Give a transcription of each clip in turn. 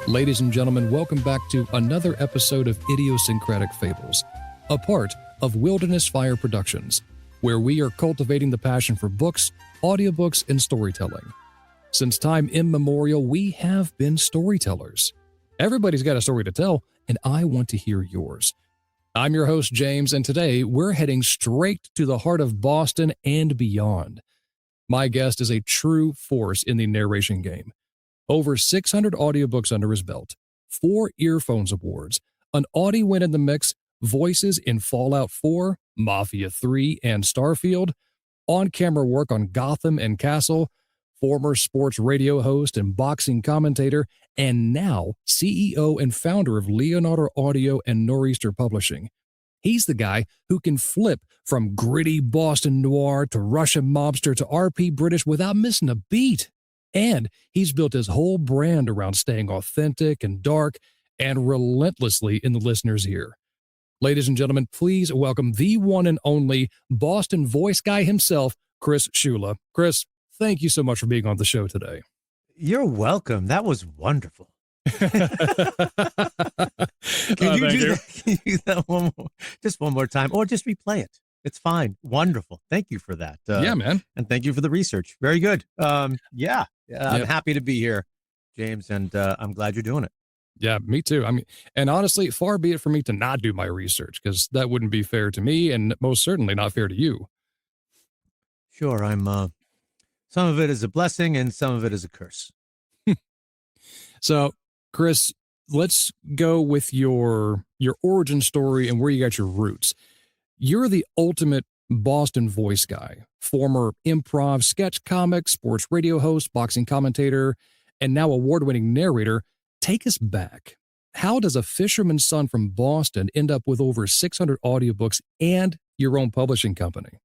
Ladies and gentlemen, welcome back to another episode of Idiosyncratic Fables, a part of Wilderness Fire Productions, where we are cultivating the passion for books, audiobooks, and storytelling. Since time immemorial, we have been storytellers. Everybody's got a story to tell, and I want to hear yours. I'm your host, James, and today we're heading straight to the heart of Boston and beyond. My guest is a true force in the narration game. Over 600 audiobooks under his belt, 4 Earphones Awards, an Audie win in the mix, voices in Fallout 4, Mafia III, and Starfield, on-camera work on Gotham and Castle, former sports radio host and boxing commentator, and now CEO and founder of Leonardo Audio and Noir Publishing. He's the guy who can flip from gritty Boston Noir to Russian mobster to RP British without missing a beat. And he's built his whole brand around staying authentic and dark and relentlessly in the listener's ear. Ladies and gentlemen, please welcome the one and only Boston voice guy himself, Chris Ciulla. Chris, thank you so much for being on the show today. You're welcome. That was wonderful. Can you do that one more, just one more time, or just replay it? It's fine. Wonderful. Thank you for that. Yeah, man. And thank you for the research. Very good. I'm happy to be here, James, and I'm glad you're doing it. Yeah, me too. I mean, and honestly, far be it for me to not do my research, because that wouldn't be fair to me and most certainly not fair to you. Sure. Some of it is a blessing and some of it is a curse. So, Chris, let's go with your origin story and where you got your roots. You're the ultimate Boston voice guy, former improv, sketch comic, sports radio host, boxing commentator, and now award-winning narrator. Take us back. How does a fisherman's son from Boston end up with over 600 audiobooks and your own publishing company?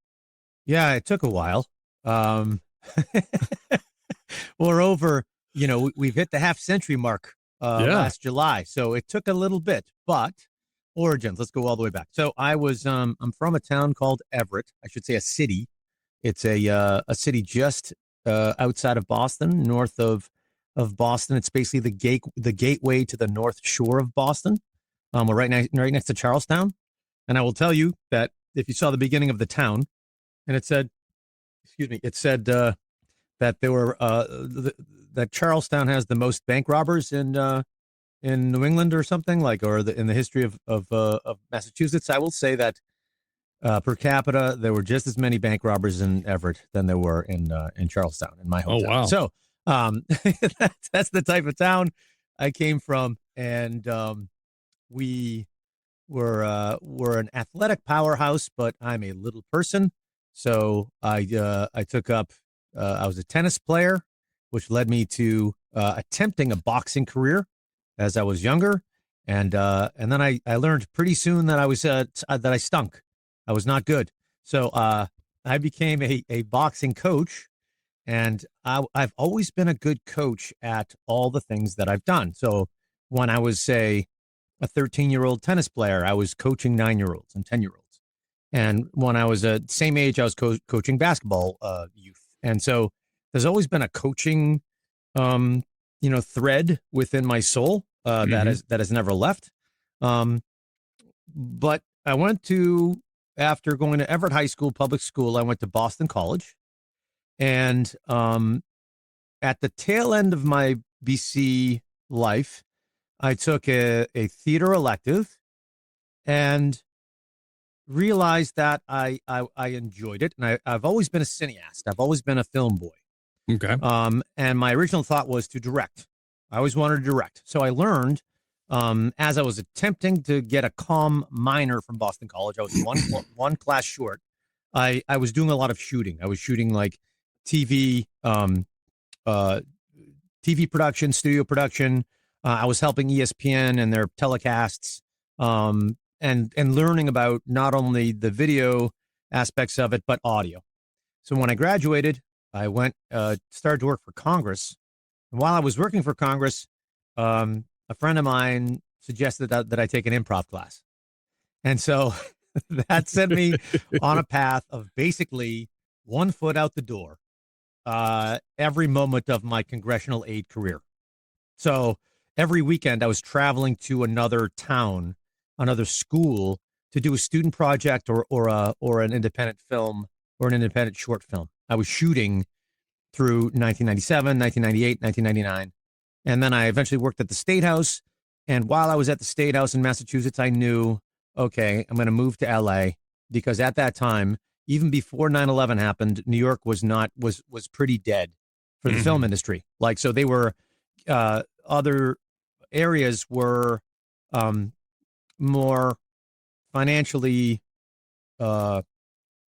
Yeah, it took a while. Moreover, we've hit the half-century mark last July, so it took a little bit, but origins, let's go all the way back. So I was, I'm from a town called Everett. I should say a city. It's a city just outside of Boston, north of Boston. It's basically the gateway to the North Shore of Boston. We're right next to Charlestown. And I will tell you that if you saw the beginning of the town, and it said that there were that Charlestown has the most bank robbers in New England or something in the history of Massachusetts. I will say that per capita, there were just as many bank robbers in Everett than there were in Charlestown, in my hometown. Oh, wow. So that's the type of town I came from, and we're an athletic powerhouse, but I'm a little person. So I took up. I was a tennis player, which led me to attempting a boxing career as I was younger, and then I learned pretty soon that I stunk. I was not good. So I became a boxing coach, and I've always been a good coach at all the things that I've done. So when I was, say, a 13-year-old tennis player, I was coaching 9-year-olds and 10-year-olds. And when I was the same age, I was coaching basketball youth. And so there's always been a coaching, thread within my soul that has never left. But I after going to Everett High School, public school, I went to Boston College. And at the tail end of my BC life, I took a theater elective and realized that I enjoyed it. And I've always been a cineast. I've always been a film boy. Okay. And my original thought was to direct. I always wanted to direct. So I learned as I was attempting to get a comm minor from Boston College. I was one class short. I was doing a lot of shooting. I was shooting like TV production, studio production. I was helping ESPN and their telecasts, and learning about not only the video aspects of it, but audio. So when I graduated, I went, started to work for Congress. And while I was working for Congress, a friend of mine suggested that I take an improv class. And so that sent me on a path of basically one foot out the door every moment of my congressional aid career. So every weekend I was traveling to another town, another school to do a student project or an independent film or an independent short film. I was shooting through 1997, 1998, 1999. And then I eventually worked at the State House. And while I was at the State House in Massachusetts, I knew, okay, I'm going to move to LA, because at that time, even before 9/11 happened, New York was pretty dead for the film industry. Like, so they were, other areas were more financially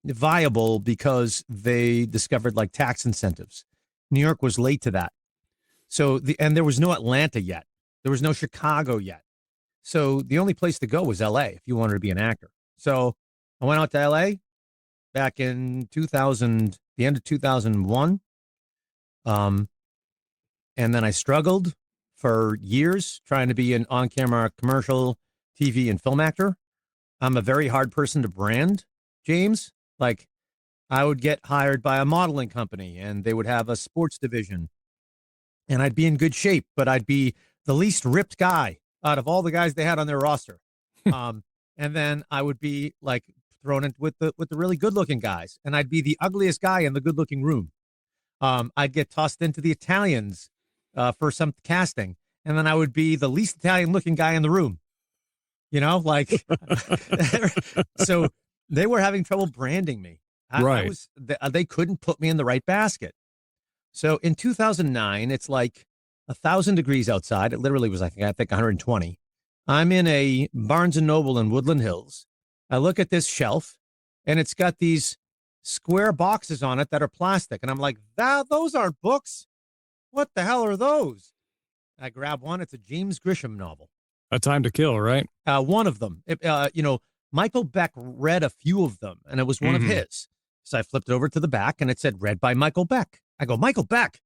viable because they discovered like tax incentives. New York was late to that. So and there was no Atlanta yet. There was no Chicago yet. So the only place to go was LA if you wanted to be an actor. So I went out to LA back in 2000, the end of 2001. And then I struggled for years trying to be an on-camera commercial, TV, and film actor. I'm a very hard person to brand, James. Like, I would get hired by a modeling company and they would have a sports division and I'd be in good shape, but I'd be the least ripped guy out of all the guys they had on their roster. And then I would be like thrown in with the really good looking guys, and I'd be the ugliest guy in the good looking room. I'd get tossed into the Italians for some casting, and then I would be the least Italian looking guy in the room. You know, like, so they were having trouble branding me. Right. They couldn't put me in the right basket. So in 2009, it's like 1,000 degrees outside. It literally was, I think 120. I'm in a Barnes and Noble in Woodland Hills. I look at this shelf, and it's got these square boxes on it that are plastic. And I'm like, those aren't books. What the hell are those? I grab one. It's a James Grisham novel. A Time to Kill, right? One of them. Michael Beck read a few of them, and it was one of his. So I flipped it over to the back, and it said, read by Michael Beck. I go, Michael Beck?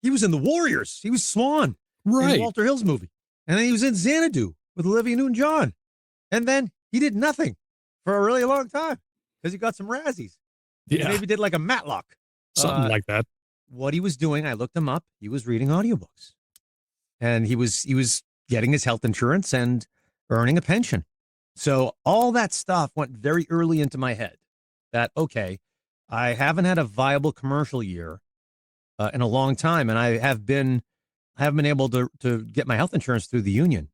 He was in The Warriors. He was Swan. Right. In Walter Hill's movie. And then he was in Xanadu with Olivia Newton-John. And then he did nothing for a really long time because he got some Razzies. Yeah. He maybe did like a Matlock. Something like that. What he was doing, I looked him up. He was reading audiobooks. And he was getting his health insurance and earning a pension. So all that stuff went very early into my head that, okay, I haven't had a viable commercial year in a long time. And I haven't been able to get my health insurance through the union.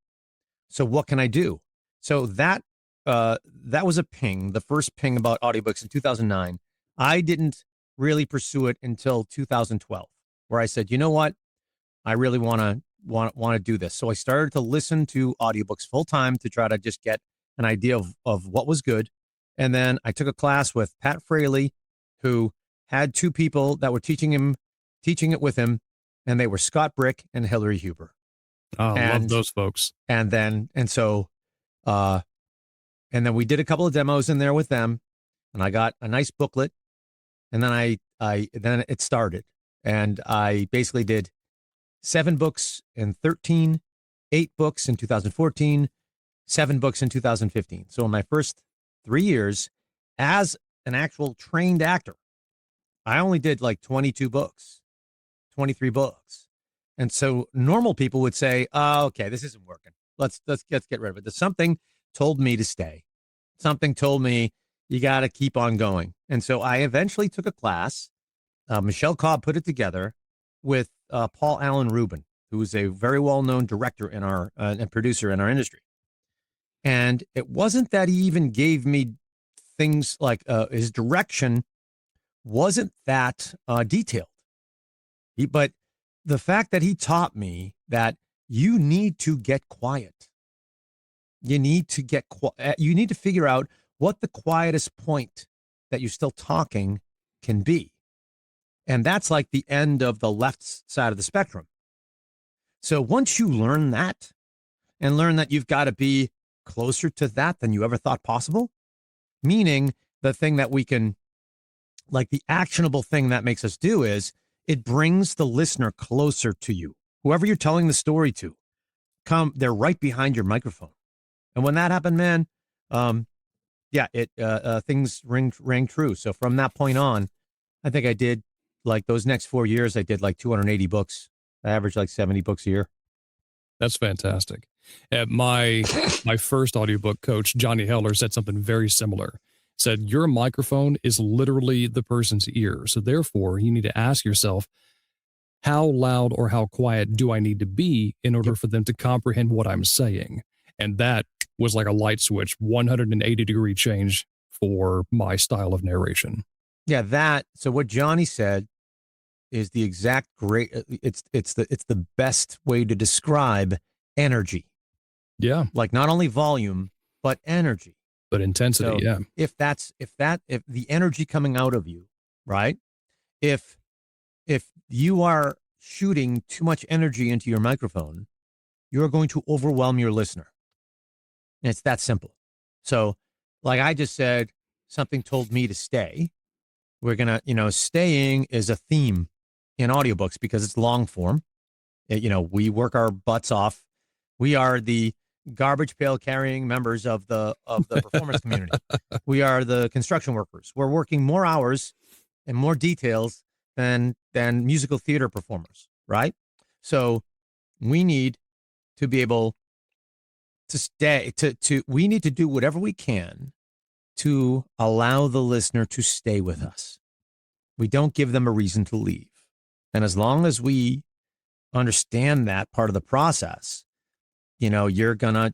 So what can I do? So that was a ping, the first ping about audiobooks in 2009. I didn't really pursue it until 2012, where I said, you know what? I really want to do this. So I started to listen to audiobooks full time to try to just get an idea of what was good. And then I took a class with Pat Fraley, who had two people that were teaching it with him, and they were Scott Brick and Hillary Huber. Oh, I love those folks. And then we did a couple of demos in there with them, and I got a nice booklet, and then then it started, and I basically did 7 books in 13, 8 books in 2014, 7 books in 2015. So in my first 3 years as an actual trained actor, I only did like 22 books, 23 books. And so normal people would say, oh, okay, this isn't working. Let's get rid of it. Something told me to stay. Something told me you got to keep on going. And so I eventually took a class. Michelle Cobb put it together with Paul Allen Rubin, who is a very well-known director in our and producer in our industry. And it wasn't that he even gave me things like his direction wasn't that detailed. But the fact that he taught me that you need to get quiet. You need to get quiet. You need to figure out what the quietest point that you're still talking can be. And that's like the end of the left side of the spectrum. So once you learn that and learn that you've got to be closer to that than you ever thought possible, meaning the thing that we can, like the actionable thing that makes us do is it brings the listener closer to you. Whoever you're telling the story to, they're right behind your microphone. And when that happened, man, things rang true. So from that point on, I think I did like those next 4 years, I did like 280 books. I averaged like 70 books a year. That's fantastic. My first audiobook coach, Johnny Heller, said something very similar. Said, your microphone is literally the person's ear. So therefore, you need to ask yourself, how loud or how quiet do I need to be in order for them to comprehend what I'm saying? And that was like a light switch, 180-degree change for my style of narration. Yeah, so what Johnny said is the exact it's the best way to describe energy. Yeah. Like not only volume, but energy. But intensity, So yeah. If the energy coming out of you, right? If you are shooting too much energy into your microphone, you're going to overwhelm your listener. And it's that simple. So, like I just said, something told me to stay. We're going to, staying is a theme in audiobooks because it's long form. We work our butts off. We are the garbage pail carrying members of the performance community. We are the construction workers. We're working more hours and more details than musical theater performers, right? So we need to be able to stay we need to do whatever we can to allow the listener to stay with us. We don't give them a reason to leave. And as long as we understand that part of the process, you're gonna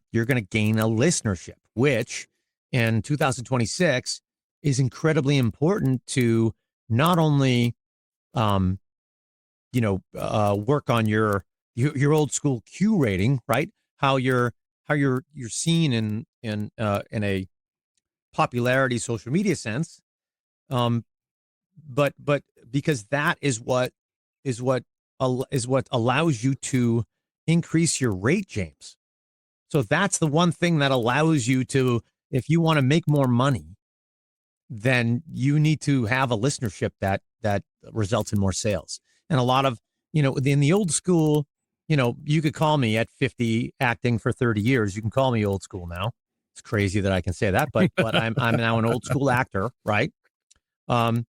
gain a listenership, which in 2026 is incredibly important to not only work on your old school Q rating, right? How you're seen in a popularity social media sense, but because that is what allows you to increase your rate, James. So that's the one thing that allows you to, if you want to make more money, then you need to have a listenership that results in more sales. And a lot of, in the old school, you could call me at 50 acting for 30 years. You can call me old school now. It's crazy that I can say that, but I'm now an old school actor, right? In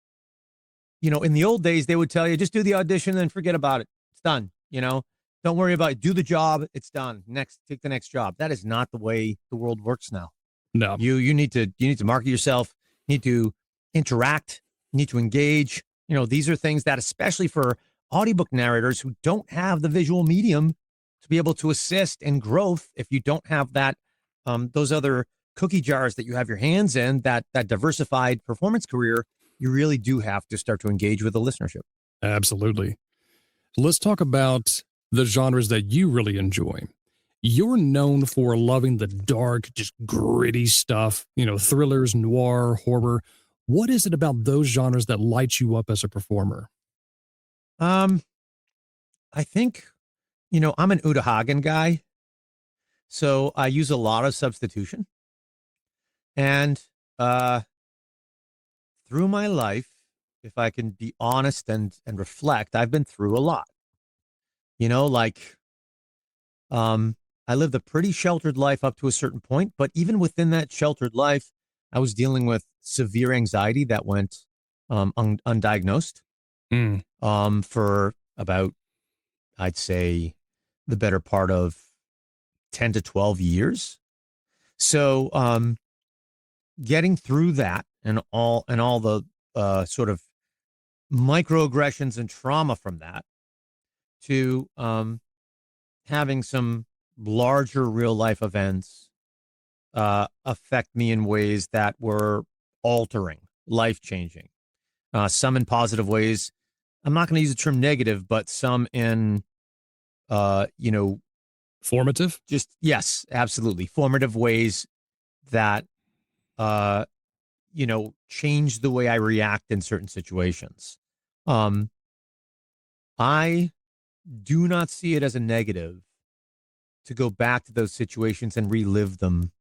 the old days, they would tell you, just do the audition and forget about it. It's done. Don't worry about it. Do the job. It's done. Next, take the next job. That is not the way the world works now. No. You need to market yourself. You need to interact. You need to engage. These are things that, especially for audiobook narrators who don't have the visual medium to be able to assist in growth, if you don't have that, those other cookie jars that you have your hands in, that diversified performance career, you really do have to start to engage with the listenership. Absolutely. Let's talk about the genres that you really enjoy. You're known for loving the dark, just gritty stuff, thrillers, noir, horror. What is it about those genres that lights you up as a performer? I think, I'm an Uta Hagen guy, so I use a lot of substitution. And through my life, if I can be honest and reflect, I've been through a lot. I lived a pretty sheltered life up to a certain point, but even within that sheltered life, I was dealing with severe anxiety that went undiagnosed for about, I'd say, the better part of 10 to 12 years. So getting through that and all the sort of microaggressions and trauma from that to having some larger real life events affect me in ways that were altering, life changing. Some in positive ways. I'm not going to use the term negative, but some in, formative. Yes, absolutely, formative ways that change the way I react in certain situations. I do not see it as a negative to go back to those situations and relive them.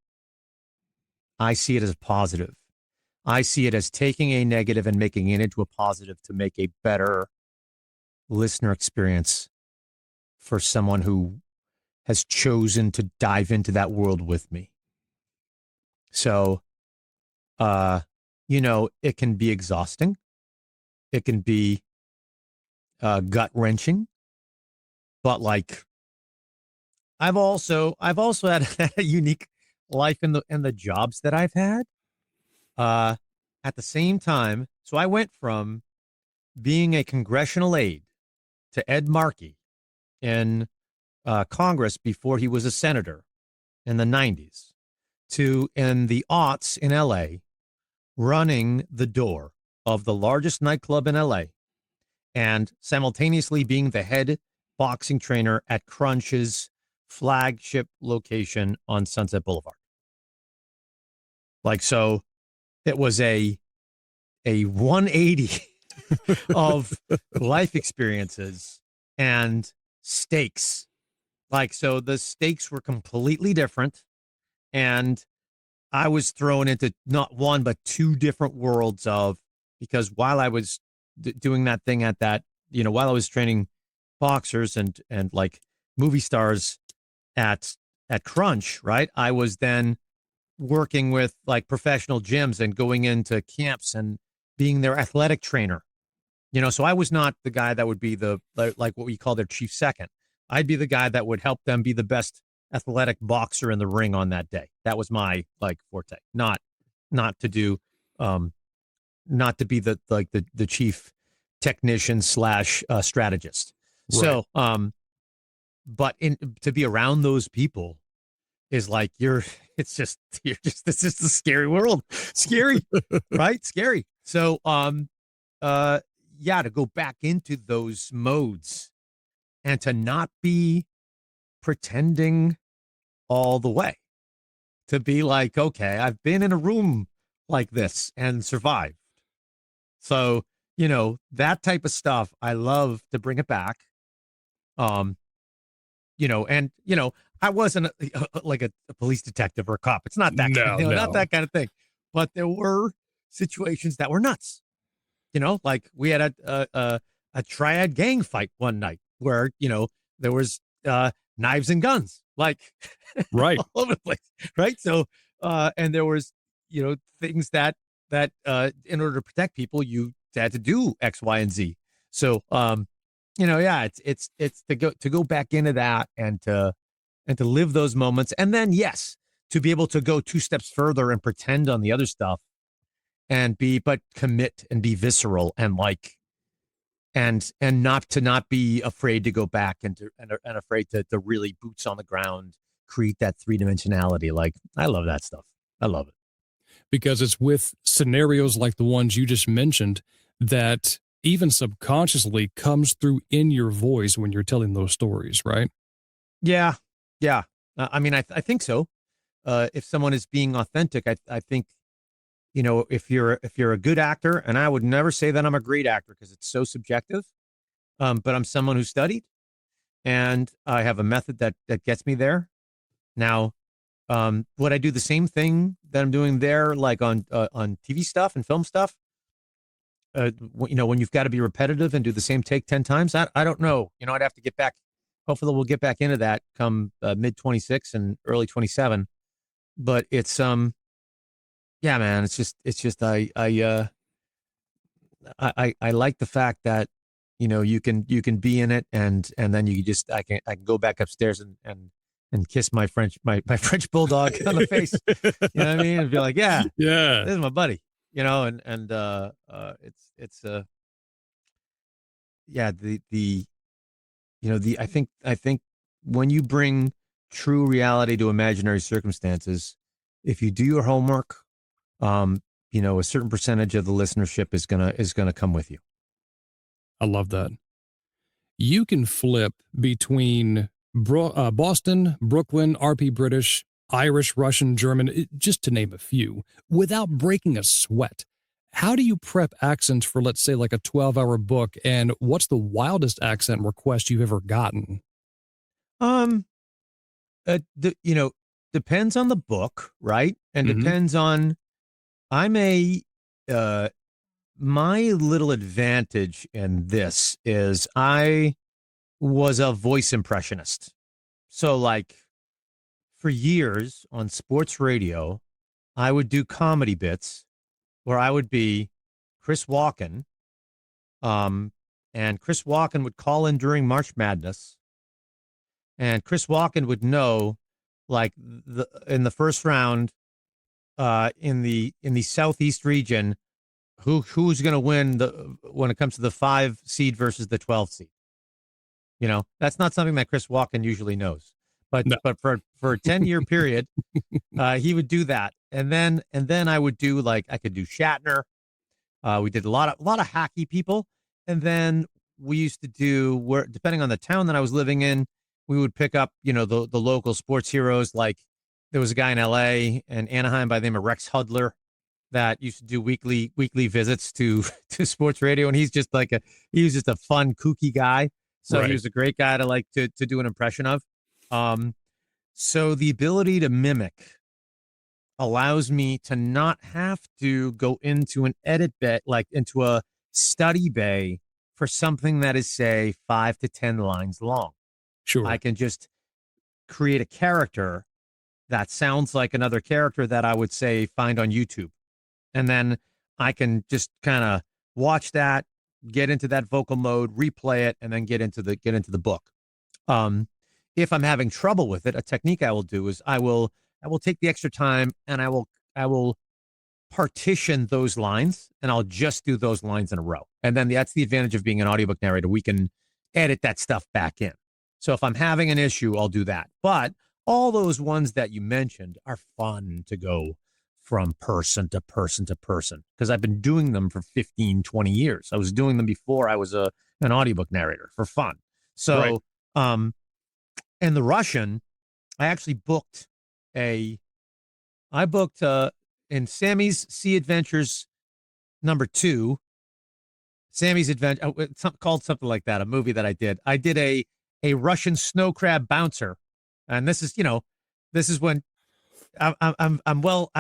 I see it as a positive. I see it as taking a negative and making it into a positive to make a better listener experience for someone who has chosen to dive into that world with me. So, it can be exhausting. It can be gut wrenching, but I've also had a unique life in the jobs that I've had. Uh, at the same time, so I went from being a congressional aide to Ed Markey in Congress before he was a senator in the 90s to in the aughts in LA running the door of the largest nightclub in LA and simultaneously being the head boxing trainer at Crunch's flagship location on Sunset Boulevard. Like, so it was a 180 of life experiences and stakes. Like, so the stakes were completely different. And I was thrown into not one, but two different worlds of, because while I was doing that thing at that, while I was training boxers and like movie stars at Crunch, right? I was then working with like professional gyms and going into camps and being their athletic trainer. So I was not the guy that would be the like what we call their chief second. I'd be the guy that would help them be the best athletic boxer in the ring on that day. That was my like forte. Not to do not to be the chief technician slash strategist. Right. So but to be around those people is like this is a scary world. Scary, right? Scary. So to go back into those modes and to not be pretending all the way, to be like, okay, I've been in a room like this and survived. So, that type of stuff, I love to bring it back. I wasn't like a police detective or a cop. It's not that not that kind of thing. But there were situations that were nuts. Like we had a triad gang fight one night where, there was knives and guns, like right all over the place. Right. So and there was, things that in order to protect people, you had to do X, Y, and Z. So it's to go back into that and to live those moments. And then, yes, to be able to go two steps further and pretend on the other stuff and but commit and be visceral and like, and not be afraid to go back and afraid to really boots on the ground, create that three-dimensionality. Like, I love that stuff. I love it. Because it's with scenarios like the ones you just mentioned that even subconsciously comes through in your voice when you're telling those stories, right? Yeah. Yeah. I mean, I think so. If someone is being authentic, I think, if you're a good actor, and I would never say that I'm a great actor because it's so subjective, but I'm someone who studied and I have a method that gets me there. Now, would I do the same thing that I'm doing there, like on TV stuff and film stuff? When you've got to be repetitive and do the same take 10 times, I don't know. I'd have to get back. Hopefully we'll get back into that come mid 26 and early 27. But it's yeah, man, it's just I like the fact that you can be in it and then you just I can go back upstairs and kiss my French bulldog on the face. You know what I mean? And be like, yeah, this is my buddy. It's I think when you bring true reality to imaginary circumstances, if you do your homework, a certain percentage of the listenership is gonna come with you. I love that. You can flip between Boston, Brooklyn, RP British, Irish, Russian, German, just to name a few, without breaking a sweat. How do you prep accents for, let's say, like a 12-hour book? And what's the wildest accent request you've ever gotten? Depends on the book, right? And depends on, my little advantage in this is I was a voice impressionist. So like for years on sports radio, I would do comedy bits where I would be Chris Walken. And Chris Walken would call in during March Madness and Chris Walken would know, like in the first round, in the Southeast region, who's going to win when it comes to the 5 seed versus the 12 seed. That's not something that Chris Walken usually knows. But No. but for a 10-year period, he would do that, and then I would do, like, I could do Shatner. We did a lot of hockey people, and then we used to do, where, depending on the town that I was living in, we would pick up the local sports heroes. Like, there was a guy in L.A. and Anaheim by the name of Rex Hudler that used to do weekly visits to sports radio, and he was just a fun, kooky guy. So Right. he was a great guy to do an impression of. So the ability to mimic allows me to not have to go into an edit bay, like into a study bay, for something that is, say, 5 to 10 lines long. Sure. I can just create a character that sounds like another character that I would, say, find on YouTube. And then I can just kind of watch that, get into that vocal mode, replay it, and then get into the book. If I'm having trouble with it, a technique I will do is I will take the extra time, and I will partition those lines, and I'll just do those lines in a row. And then that's the advantage of being an audiobook narrator. We can edit that stuff back in. So if I'm having an issue, I'll do that. But all those ones that you mentioned are fun to go from person to person to person, because I've been doing them for 15, 20 years. I was doing them before I was an audiobook narrator for fun. So, Right. And the Russian, I actually booked in Sammy's Sea Adventures #2, Sammy's Adventure, it's called something like that, a movie that I did. I did a Russian snow crab bouncer, and this is when I'm well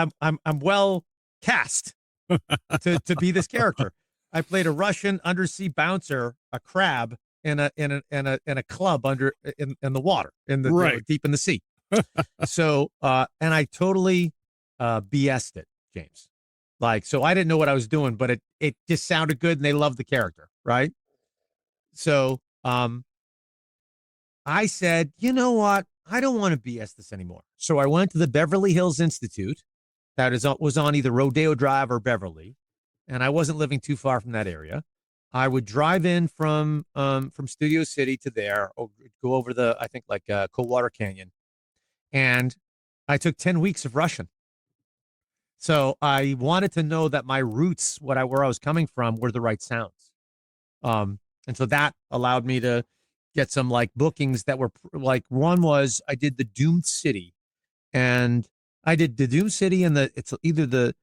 cast to be this character. I played a Russian undersea bouncer, a crab in a club in the water, Right. deep in the sea. So and I totally BS'd it, James. Like, so I didn't know what I was doing, but it just sounded good, and they loved the character, right? So I said, you know what? I don't want to BS this anymore. So I went to the Beverly Hills Institute, that was on either Rodeo Drive or Beverly, and I wasn't living too far from that area. I would drive in from Studio City to there, or go over I think, like Coldwater Canyon, and I took 10 weeks of Russian. So I wanted to know that my roots, where I was coming from, were the right sounds. And so that allowed me to get some, like, bookings that were like, one was, I did the Doomed City, and I did the Doomed City, and it's either the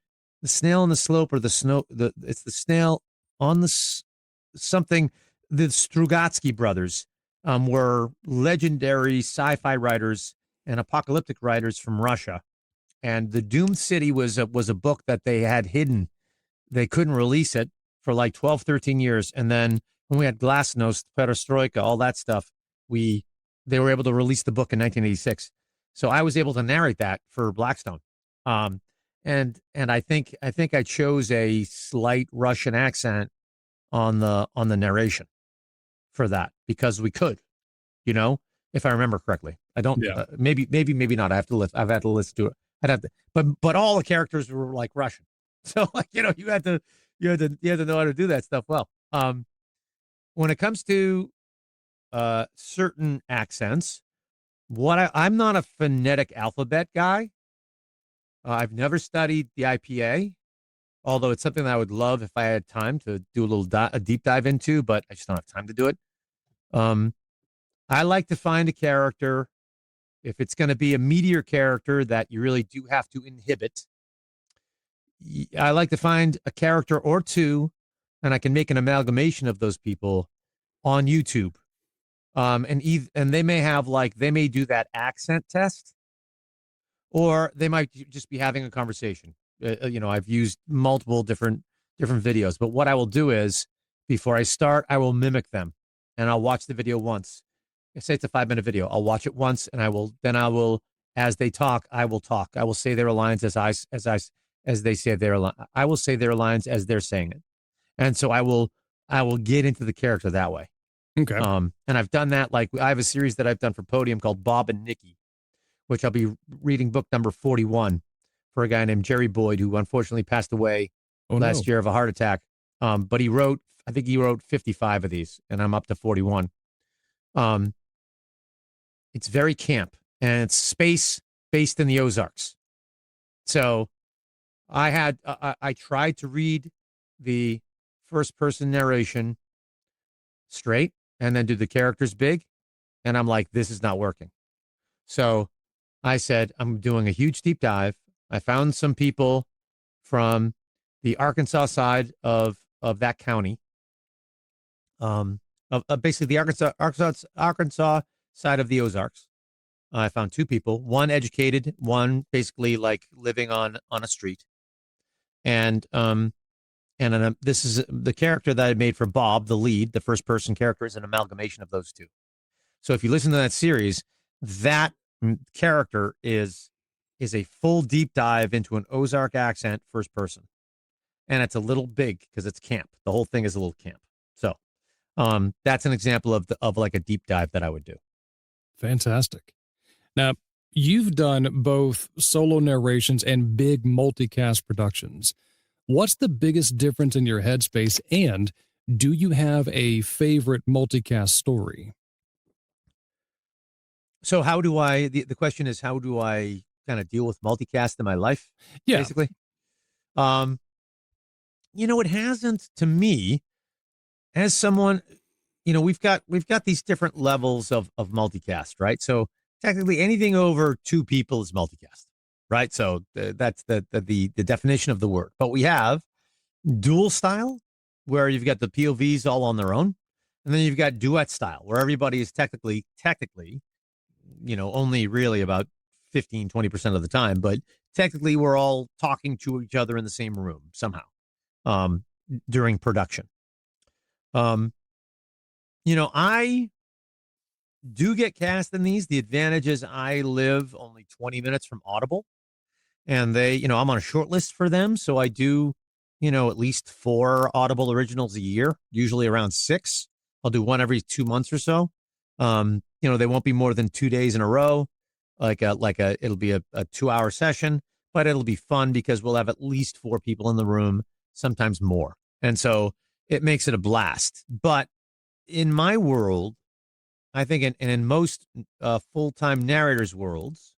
snail on the slope, or it's the snail on the something. The Strugatsky brothers were legendary sci-fi writers and apocalyptic writers from Russia. And the Doomed City was a book that they had hidden. They couldn't release it for like 12, 13 years. And then when we had Glasnost, Perestroika, all that stuff, they were able to release the book in 1986. So I was able to narrate that for Blackstone. And I think I chose a slight Russian accent on the narration for that, because we could, if I remember correctly. I don't. Yeah. Maybe not. I've had to listen to it. I'd have to. But all the characters were like Russian, so, like, you had to know how to do that stuff well. When it comes to certain accents, I'm not a phonetic alphabet guy. I've never studied the IPA, although it's something that I would love if I had time to do a deep dive into, but I just don't have time to do it. I like to find a character, if it's going to be a meteor character that you really do have to inhibit. I like to find a character or two, and I can make an amalgamation of those people on YouTube. And they may do that accent test, or they might just be having a conversation. I've used multiple different videos, but what I will do is, before I start, I will mimic them, and I'll watch the video once. Say it's a 5-minute video. I'll watch it once, and I will, as they talk, I will talk. I will say their lines as they say their line. I will say their lines as they're saying it. And so I will get into the character that way. Okay. And I've done that. Like I have a series that I've done for Podium called Bob and Nikki, which I'll be reading book number 41 for a guy named Jerry Boyd, who unfortunately passed away Oh, no. last year of a heart attack. But I think he wrote 55 of these, and I'm up to 41. Um, it's very camp, and it's space based in the Ozarks. So I tried to read the first person narration straight and then do the characters big, and I'm like, this is not working. So I said, I'm doing a huge deep dive. I found some people from the Arkansas side of that county, of basically the Arkansas side of the Ozarks. I found two people, one educated, one basically like living on a street, and this is the character that I made for Bob, the lead, the first person character, is an amalgamation of those two. So if you listen to that series, that character is a full deep dive into an Ozark accent, first person, and it's a little big because it's camp. The whole thing is a little camp. So that's an example of like a deep dive that I would do. Fantastic. Now, you've done both solo narrations and big multicast productions. What's the biggest difference in your headspace, and do you have a favorite multicast story? So the question is, how do I kind of deal with multicast in my life? Yeah. Basically. It hasn't, to me, as someone, we've got these different levels of multicast, right? So technically anything over two people is multicast, right? So that's the definition of the word. But we have dual style, where you've got the POVs all on their own, and then you've got duet style, where everybody is technically, only really about 15-20% of the time, but technically we're all talking to each other in the same room somehow during production. I do get cast in these. The advantage is I live only 20 minutes from Audible, and I'm on a short list for them. So I do, at least 4 Audible originals a year, usually around 6. I'll do one every 2 months or so. They won't be more than 2 days in a row. It'll be a 2-hour session, but it'll be fun because we'll have at least 4 people in the room, sometimes more. And so it makes it a blast. But in my world, I think, and in most full-time narrators' worlds,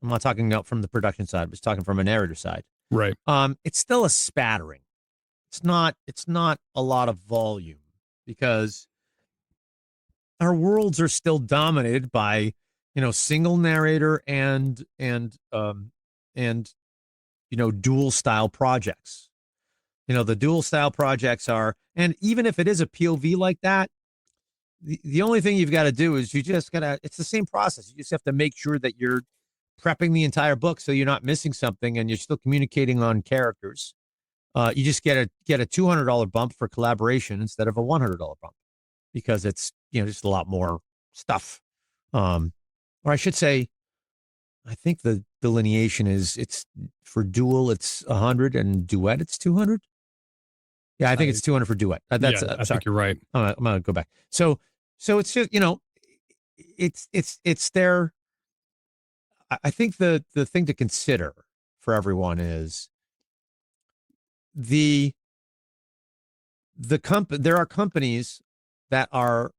I'm not talking about from the production side, I'm just talking from a narrator side. Right. It's still a spattering. It's not a lot of volume, because our worlds are still dominated by, single narrator and dual style projects. The dual style projects are, and even if it is a POV like that, the only thing you've got to do is it's the same process. You just have to make sure that you're prepping the entire book so you're not missing something and you're still communicating on characters. You just get a $200 bump for collaboration instead of a $100 bump, because it's, just a lot more stuff. Or I should say, I think the delineation is, it's for dual, it's 100, and duet, it's 200. Yeah, I think it's 200 for duet. I think you're right. I'm gonna go back. So it's just, it's there. I think the thing to consider for everyone is there are companies that are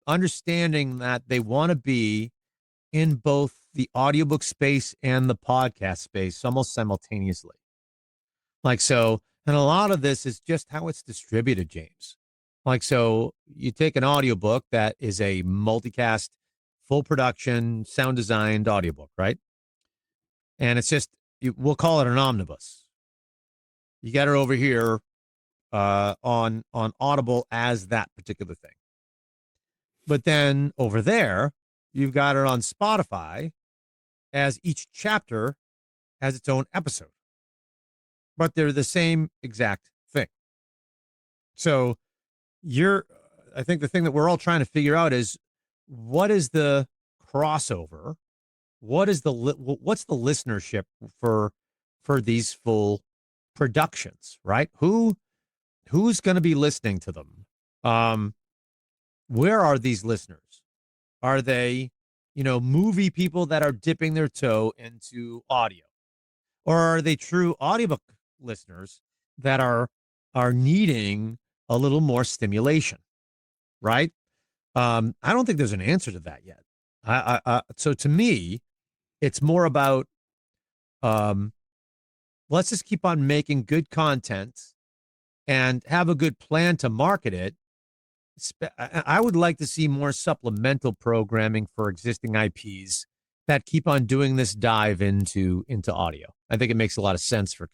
understanding that they want to be in both the audiobook space and the podcast space almost simultaneously. And a lot of this is just how it's distributed, James. So you take an audiobook that is a multicast, full production, sound designed audiobook, right? And it's just, we'll call it an omnibus. You got it over here on Audible as that particular thing. But then over there, you've got it on Spotify as each chapter has its own episode. But they're the same exact thing. So I think the thing that we're all trying to figure out is, what is the crossover? What's the listenership for these full productions, right? Who's going to be listening to them? where are these listeners? Are they, movie people that are dipping their toe into audio? Or are they true audiobook listeners that are needing a little more stimulation, right? I don't think there's an answer to that yet. So to me, it's more about let's just keep on making good content and have a good plan to market it. I would like to see more supplemental programming for existing IPs that keep on doing this dive into audio. I think it makes a lot of sense for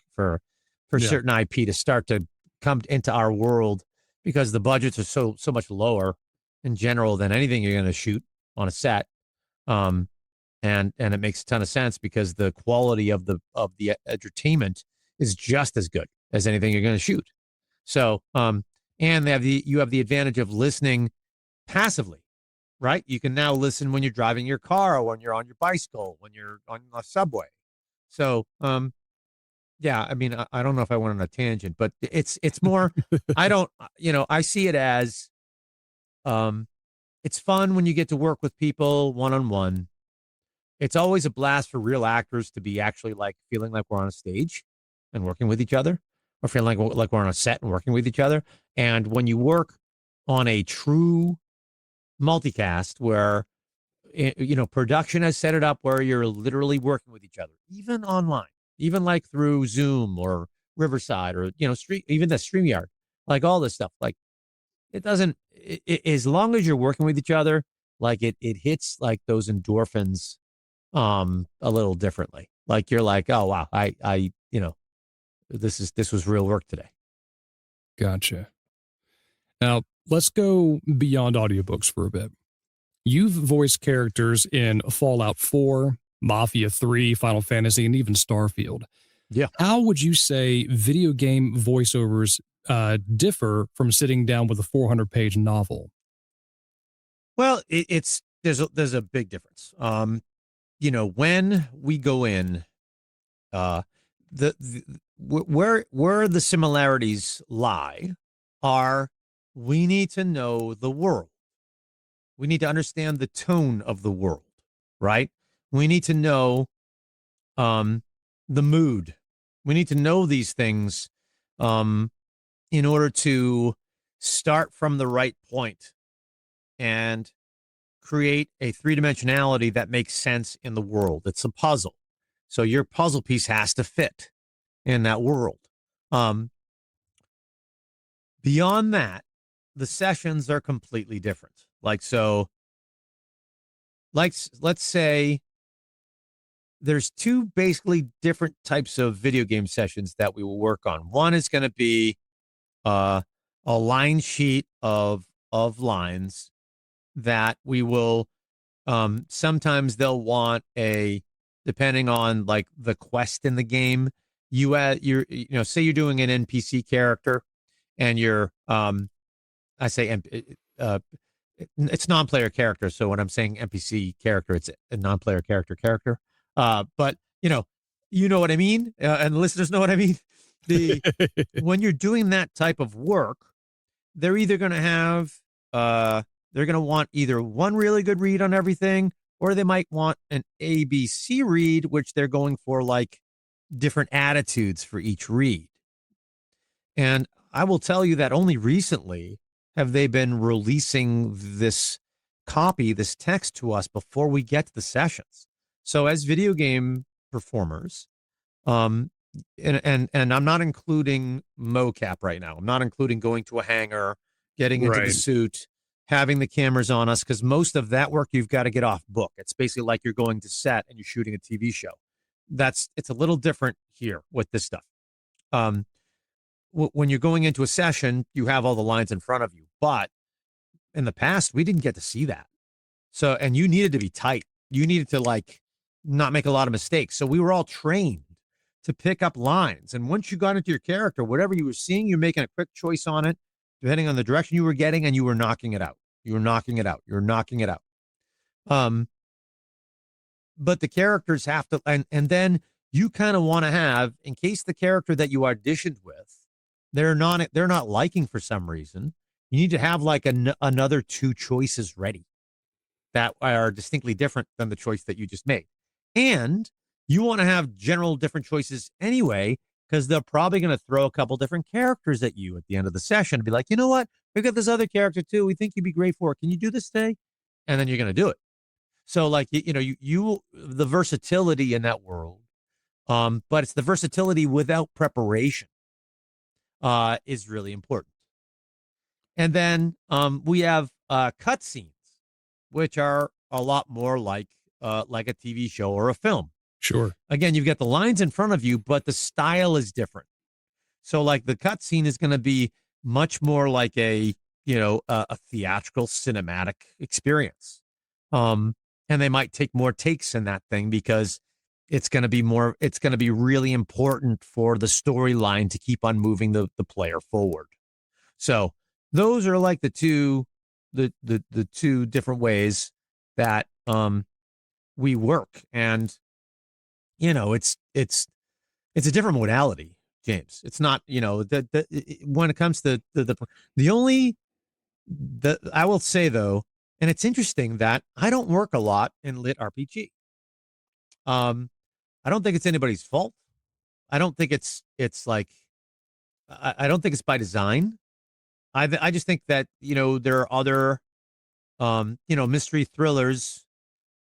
certain IP to start to come into our world, because the budgets are so much lower in general than anything you're going to shoot on a set. And it makes a ton of sense because the quality of the entertainment is just as good as anything you're going to shoot. So, and you have the advantage of listening passively, right? You can now listen when you're driving your car, or when you're on your bicycle, when you're on a subway. So, yeah, I mean, I don't know if I went on a tangent, but it's more, I see it as, it's fun when you get to work with people one-on-one. It's always a blast for real actors to be actually feeling like we're on a stage and working with each other, or feeling like we're on a set and working with each other. And when you work on a true multicast where, production has set it up where you're literally working with each other, even online, even through Zoom or Riverside, or, even the StreamYard, all this stuff, it doesn't, as long as you're working with each other, it hits those endorphins a little differently. You're oh wow, I this was real work today. Gotcha. Now, let's go beyond audiobooks for a bit. You've voiced characters in Fallout 4, Mafia III, Final Fantasy, and even Starfield. Yeah. How would you say video game voiceovers differ from sitting down with a 400-page novel? Well, there's a big difference. When we go in, where the similarities lie are, we need to know the world. We need to understand the tone of the world, right? We need to know the mood. We need to know these things in order to start from the right point and create a three-dimensionality that makes sense in the world. It's a puzzle. So your puzzle piece has to fit in that world. Beyond that, the sessions are completely different. Let's say there's two basically different types of video game sessions that we will work on. One is going to be a line sheet of lines that we will, sometimes they'll want depending on the quest in the game, say you're doing an NPC character, and you're, it's non-player character. So when I'm saying NPC character, it's a non-player character. But you know what I mean? And the listeners know what I mean? When you're doing that type of work, they're either going to have, they're going to want either one really good read on everything, or they might want an ABC read, which they're going for different attitudes for each read. And I will tell you that only recently have they been releasing this text to us before we get to the sessions. So as video game performers, and I'm not including mocap right now. I'm not including going to a hangar, getting into the suit, having the cameras on us, because most of that work you've got to get off book. It's basically like you're going to set and you're shooting a TV show. It's a little different here with this stuff. When you're going into a session, you have all the lines in front of you. But in the past, we didn't get to see that. So, and you needed to be tight. You needed to not make a lot of mistakes. So we were all trained to pick up lines. And once you got into your character, whatever you were seeing, you're making a quick choice on it, depending on the direction you were getting, and you were knocking it out. You were knocking it out. But the characters have to, and then you kind of want to have, in case the character that you auditioned with, they're not liking for some reason, You need to have like another two choices ready that are distinctly different than the choice that you just made. And you want to have general different choices anyway, because they're probably going to throw a couple different characters at you at the end of the session and be like, you know what? We've got this other character too. We think you'd be great for it. Can you do this today? And then you're going to do it. So like, you the versatility in that world, but it's the versatility without preparation is really important. And then we have cutscenes, which are a lot more like a TV show or a film. Sure. Again, you've got the lines in front of you, but the style is different. So like the cutscene is going to be much more like a theatrical cinematic experience. And they might take more takes in that thing because it's going to be really important for the storyline to keep on moving the player forward. So those are like the two different ways that we work. And it's a different modality, James. It's not, when it comes to I will say though, and it's interesting that I don't work a lot in lit RPG. I don't think it's anybody's fault. I don't think it's like, I don't think it's by design. I just think that, there are other, mystery thrillers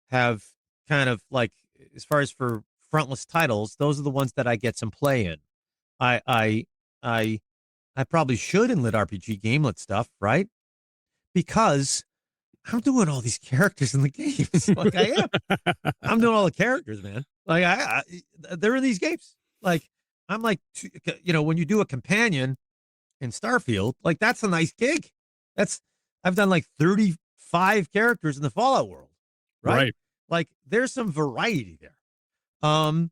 have kind of like, as far as for frontless titles, those are the ones that I get some play in. I probably should in lit RPG gamelet stuff, right? Because I'm doing all these characters in the games. Like I am. I'm doing all the characters, man. Like they're in these games. Like I'm like, when you do a companion in Starfield, like that's a nice gig. I've done like 35 characters in the Fallout world, right? Like there's some variety there. And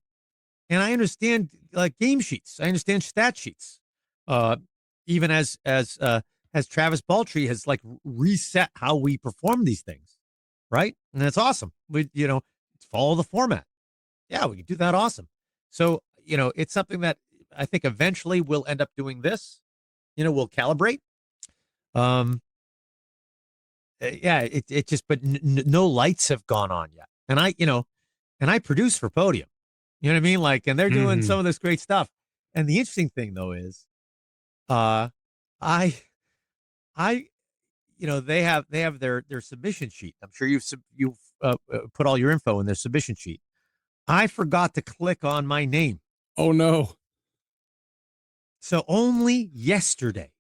I understand like game sheets. I understand stat sheets. Even as Travis Baltrey has like reset how we perform these things, right? And that's awesome. We follow the format. Yeah, we can do that. Awesome. So it's something that I think eventually we'll end up doing this. We'll calibrate. Yeah, it just, but no lights have gone on yet. And I produce for Podium. You know what I mean? Like, and they're doing some of this great stuff. And the interesting thing though is, I they have their submission sheet. I'm sure you've put all your info in their submission sheet. I forgot to click on my name. Oh no. So only yesterday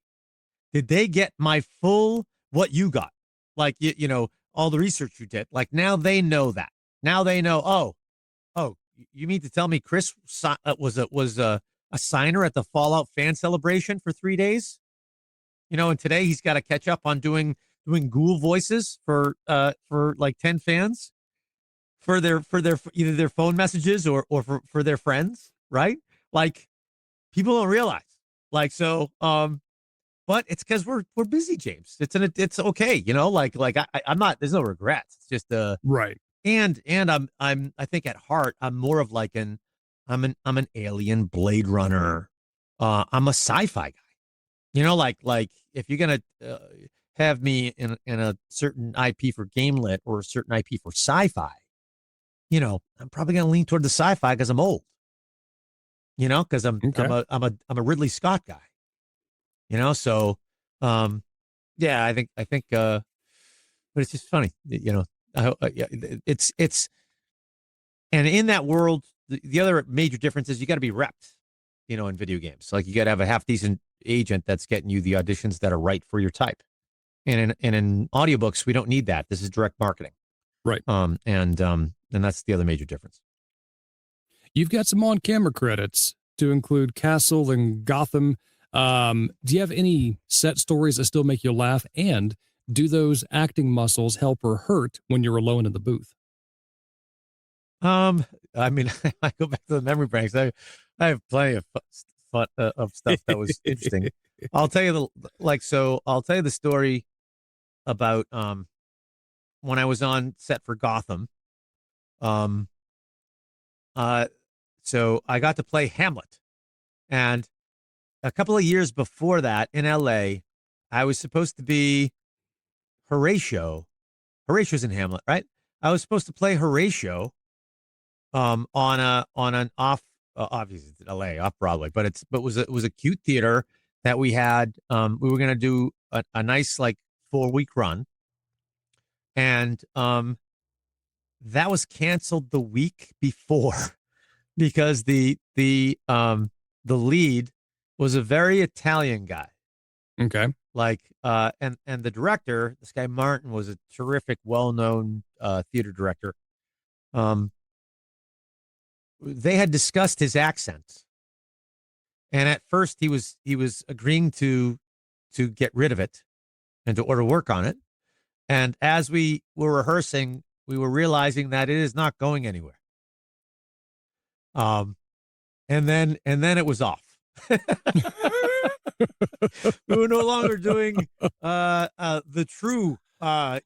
did they get my full, what you got, like, all the research you did. Like now they know that. Now they know, oh, you mean to tell me Chris was a signer at the Fallout fan celebration for 3 days? And today he's got to catch up on doing ghoul voices for like 10 fans for their either their phone messages or for their friends, right? Like people don't realize. Like so but it's because we're busy, James. It's okay, like I'm not, there's no regrets. It's just right. And I think at heart I'm more of like I'm an alien Blade Runner. I'm a sci-fi guy. Like if you're gonna have me in a certain IP for gamelit or a certain IP for sci-fi, I'm probably gonna lean toward the sci-fi because I'm old. Because I'm a Ridley Scott guy. So yeah, I think but it's just funny, yeah, it's and in that world, the other major difference is you got to be repped, in video games. Like you got to have a half decent agent that's getting you the auditions that are right for your type. And in audiobooks, we don't need that. This is direct marketing. Right. And that's the other major difference. You've got some on-camera credits to include Castle and Gotham. Do you have any set stories that still make you laugh? And do those acting muscles help or hurt when you're alone in the booth? I mean, I go back to the memory banks. I have plenty of fun of stuff that was interesting. I'll tell you I'll tell you the story about when I was on set for Gotham. So I got to play Hamlet, and a couple of years before that in LA, I was supposed to be Horatio. Horatio's in Hamlet, right? I was supposed to play Horatio on an off obviously it's LA off Broadway, but it was a cute theater that we had. We were gonna do a nice like 4-week run, and that was canceled the week before because the lead was a very Italian guy. Okay. Like and the director, this guy Martin, was a terrific, well-known theater director. They had discussed his accent, and at first he was agreeing to get rid of it and to order work on it. And as we were rehearsing, we were realizing that it is not going anywhere. And then it was off. We were no longer doing the true Hamlet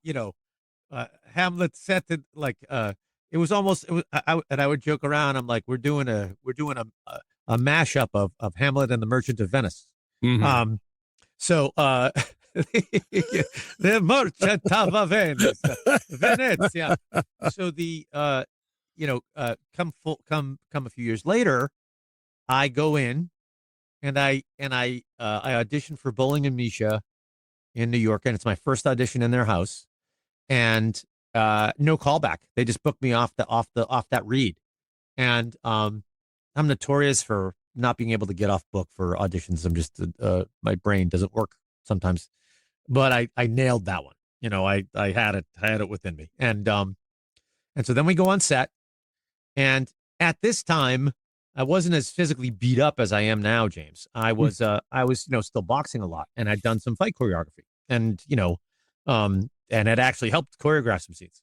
set to like it was almost it was and I would joke around. I'm like, we're doing a mashup of Hamlet and the Merchant of Venice. Mm-hmm. So the Merchant of Venice, Venezia. So the come a few years later, I go in and I audition for Bowling and Misha in New York, and it's my first audition in their house, and no callback. They just booked me off that read, and I'm notorious for not being able to get off book for auditions. I'm just my brain doesn't work sometimes, but I nailed that one. I had it within me, and so then we go on set, and at this time, I wasn't as physically beat up as I am now, James. I was still boxing a lot, and I'd done some fight choreography, and it actually helped choreograph some scenes.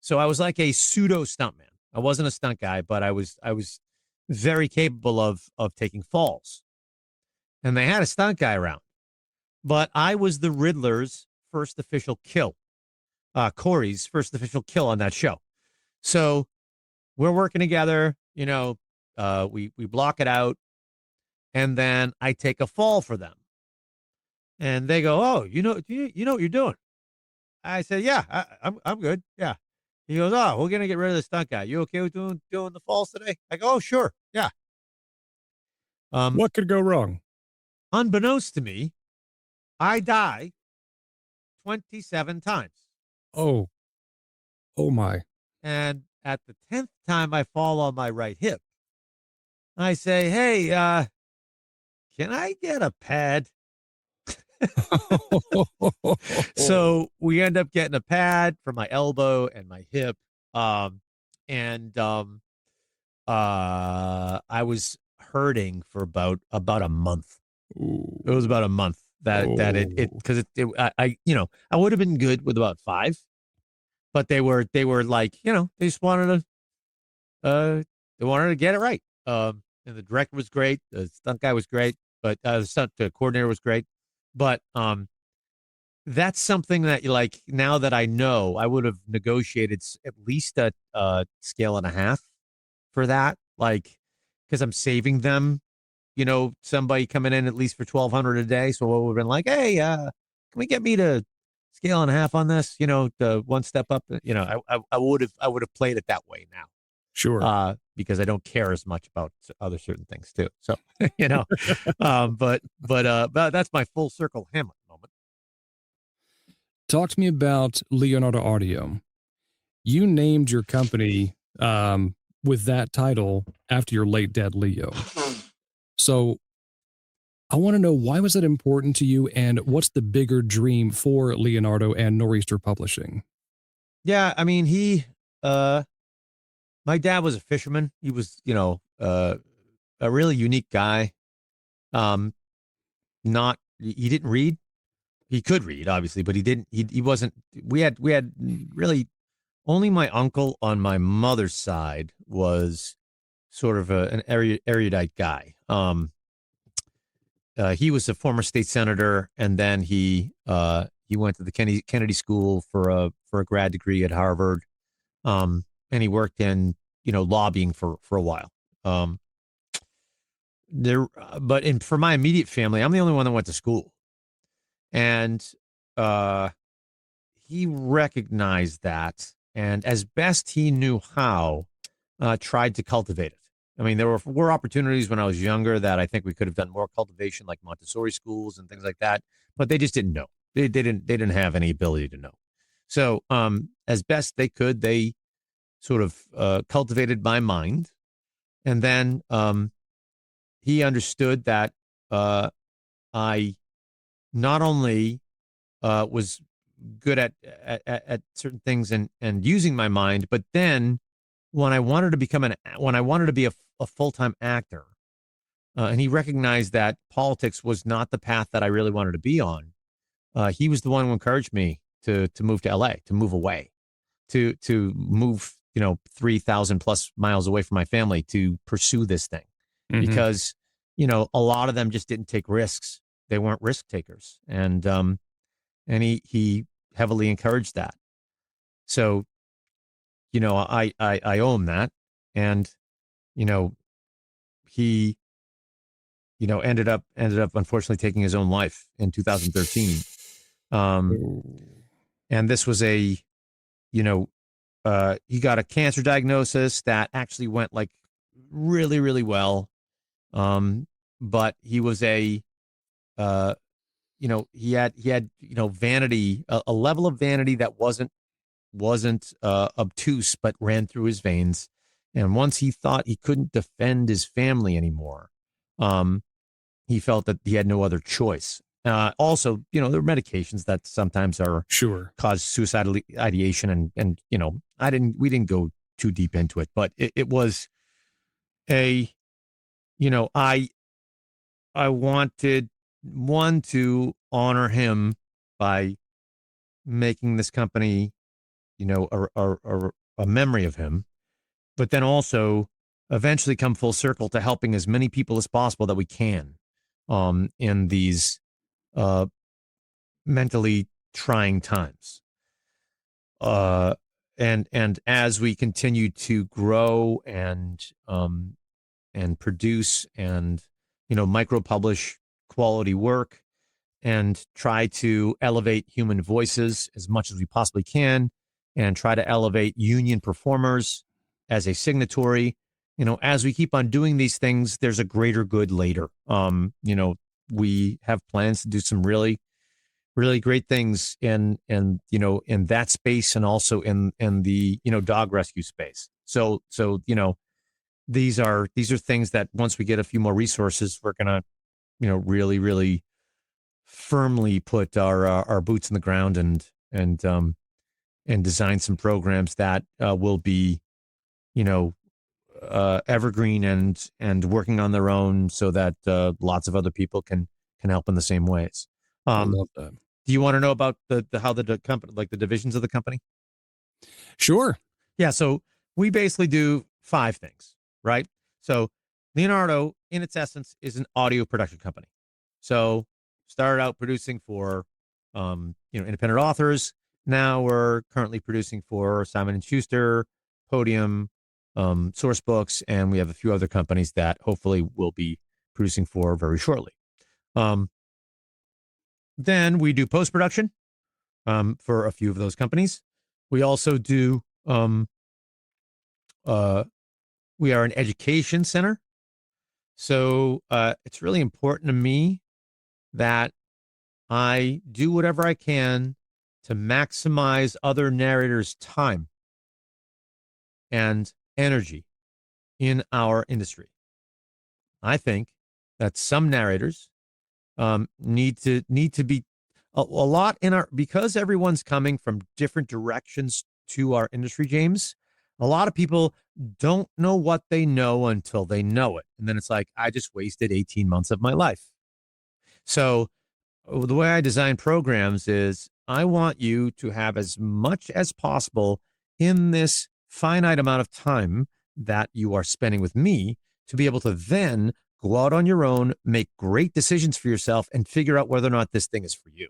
So I was like a pseudo stuntman. I wasn't a stunt guy, but I was very capable of taking falls. And they had a stunt guy around, but I was the Riddler's first official kill, Corey's first official kill on that show. So we're working together, we block it out, and then I take a fall for them, and they go, "Oh, you know what you're doing?" I said, "Yeah, I'm good." Yeah. He goes, "Oh, we're gonna get rid of the stunt guy. You okay with doing the falls today?" I go, "Oh, sure, yeah." What could go wrong? Unbeknownst to me, I die 27 times, Oh my. and at the 10th time, I fall on my right hip. I say, "Hey, can I get a pad?" So we end up getting a pad for my elbow and my hip. I was hurting for about a month. Ooh. It was about a month that because I would have been good with about 5, but they were like, they just wanted to get it right. And the director was great, the stunt guy was great, but the stunt coordinator was great. But that's something that like now that I know, I would have negotiated at least a scale and a half for that, like because I'm saving them, somebody coming in at least for $1,200 a day. So what would have been like, hey, can we get me to scale and a half on this? The one step up. I would have played it that way now. Sure. Because I don't care as much about other certain things too. So but that's my full circle Hamlet moment. Talk to me about Leonardo Audio. You named your company with that title after your late dad, Leo. So I want to know, why was that important to you, and what's the bigger dream for Leonardo and Nor'easter Publishing? Yeah, I mean, my dad was a fisherman. He was, a really unique guy. He didn't read. He could read, obviously, but he didn't. He wasn't. We had really only my uncle on my mother's side was sort of an erudite guy. He was a former state senator, and then he went to the Kennedy School for a grad degree at Harvard, and he worked in lobbying for a while. For my immediate family, I'm the only one that went to school. And he recognized that, and as best he knew how, tried to cultivate it. I mean, there were opportunities when I was younger that I think we could have done more cultivation, like Montessori schools and things like that, but they just didn't know. They didn't have any ability to know. So, as best they could, they sort of cultivated my mind, and then he understood that I not only was good at certain things and using my mind, but then when I wanted to be a full-time actor, and he recognized that politics was not the path that I really wanted to be on, he was the one who encouraged me to move to LA, to move away, to move 3,000 plus miles away from my family to pursue this thing, because a lot of them just didn't take risks. They weren't risk takers, and he heavily encouraged that. So, I owe him that, and he ended up unfortunately taking his own life in 2013. And this was he got a cancer diagnosis that actually went like really, really well. But he was he had vanity, a level of vanity that wasn't obtuse, but ran through his veins. And once he thought he couldn't defend his family anymore, he felt that he had no other choice. Also, there are medications that sometimes cause suicidal ideation, and we didn't go too deep into it, but it was I wanted to honor him by making this company, a memory of him, but then also eventually come full circle to helping as many people as possible that we can in these mentally trying times. And as we continue to grow and produce and micro publish quality work and try to elevate human voices as much as we possibly can, and try to elevate union performers as a signatory. As we keep on doing these things, there's a greater good later. We have plans to do some really, really great things in that space, and also in the dog rescue space. So these are things that once we get a few more resources, we're gonna really, really firmly put our boots in the ground and design some programs that will be evergreen and working on their own, so that lots of other people can help in the same ways. I love that. Do you want to know about how the company, like the divisions of the company? Sure. Yeah. So we basically do 5 things, right? So Leonardo, in its essence, is an audio production company. So started out producing for independent authors. Now we're currently producing for Simon & Schuster, Podium, Source Books, and we have a few other companies that hopefully we'll be producing for very shortly. Then we do post-production for a few of those companies. We also do, we are an education center. So it's really important to me that I do whatever I can to maximize other narrators' time and energy in our industry. I think that some narrators need to be a lot in our, because everyone's coming from different directions to our industry, James. A lot of people don't know what they know until they know it. And then it's like, I just wasted 18 months of my life. So the way I design programs is I want you to have as much as possible in this finite amount of time that you are spending with me, to be able to then go out on your own, make great decisions for yourself, and figure out whether or not this thing is for you.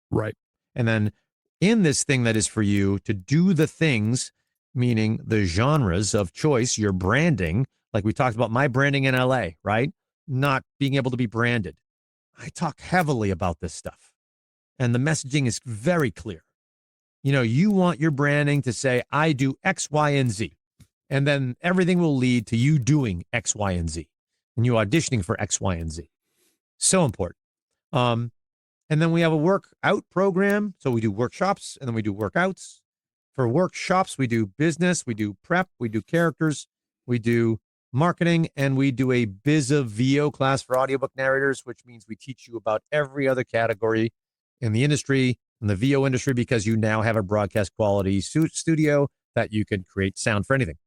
Right. And then in this thing that is for you, to do the things, meaning the genres of choice, your branding, like we talked about my branding in LA, right? Not being able to be branded. I talk heavily about this stuff. and the messaging is very clear. You want your branding to say, I do X, Y, and Z. And then everything will lead to you doing X, Y, and Z. And you auditioning for X, Y, and Z. So important. And then we have a workout program. So we do workshops and then we do workouts. For workshops, we do business, we do prep, we do characters, we do marketing, and we do a Biz of VO class for audiobook narrators, which means we teach you about every other category in the industry, in the VO industry, because you now have a broadcast quality studio that you can create sound for anything.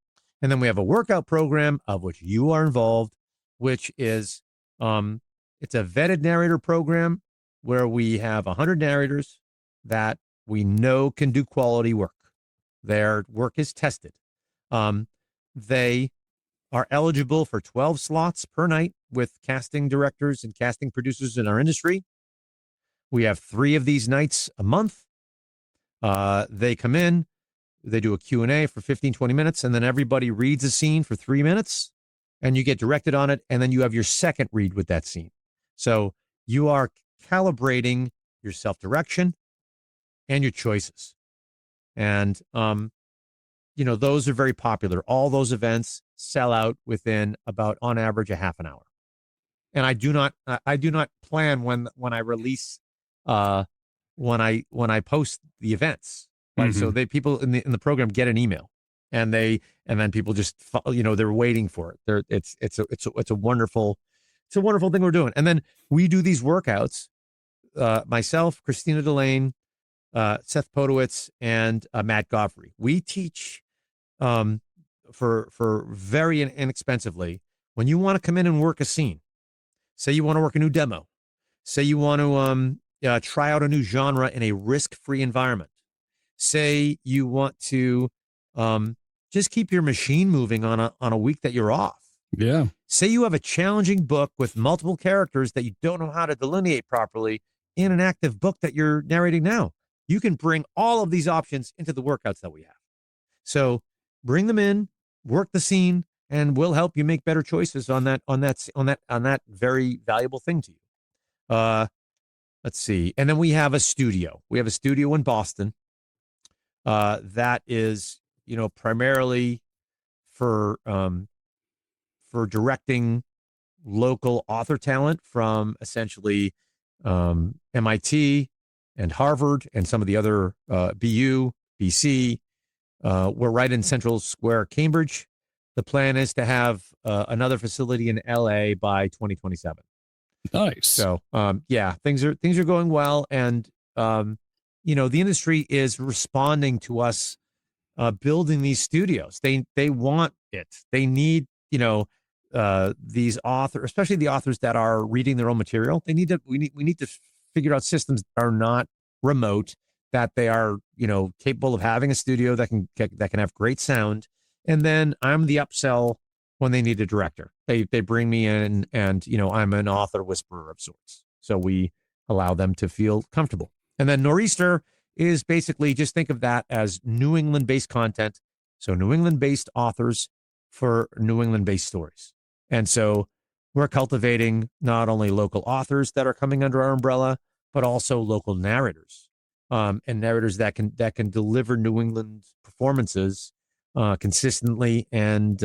And then we have a workout program of which you are involved, which is it's a vetted narrator program where we have 100 narrators that we know can do quality work. Their work is tested. They are eligible for 12 slots per night with casting directors and casting producers in our industry. We have 3 of these nights a month. They come in, they do a Q&A for 15, 20 minutes, and then everybody reads a scene for 3 minutes, and you get directed on it, and then you have your second read with that scene. So you are calibrating your self-direction and your choices. And, those are very popular. All those events sell out within about, on average, a half an hour. And I do not plan when I release, when I post the events. Right. Mm-hmm. So people in the program get an email and then people just, they're waiting for it. It's a wonderful thing we're doing. And then we do these workouts, myself, Christina Delane, Seth Podowitz, and Matt Godfrey. We teach for very inexpensively. When you want to come in and work a scene, say you want to work a new demo, say you want to try out a new genre in a risk-free environment, say you want to just keep your machine moving on a week that you're off. Yeah. Say you have a challenging book with multiple characters that you don't know how to delineate properly in an active book that you're narrating now. You can bring all of these options into the workouts that we have. So bring them in, work the scene, and we'll help you make better choices on that very valuable thing to you. Let's see. And then we have a studio. We have a studio in Boston that is, primarily for directing local author talent from essentially MIT and Harvard and some of the other BU, BC. We're right in Central Square, Cambridge. The plan is to have another facility in LA by 2027. Nice. So, things are going well, and the industry is responding to us building these studios. They want it. They need these authors, especially the authors that are reading their own material. We need to figure out systems that are not remote, that they are capable of having a studio that can have great sound. And then I'm the upsell when they need a director. They bring me in, and I'm an author whisperer of sorts. So we allow them to feel comfortable. And then Nor'easter is basically, just think of that as New England-based content. So New England-based authors for New England-based stories. And so we're cultivating not only local authors that are coming under our umbrella, but also local narrators, and narrators that can deliver New England performances consistently, and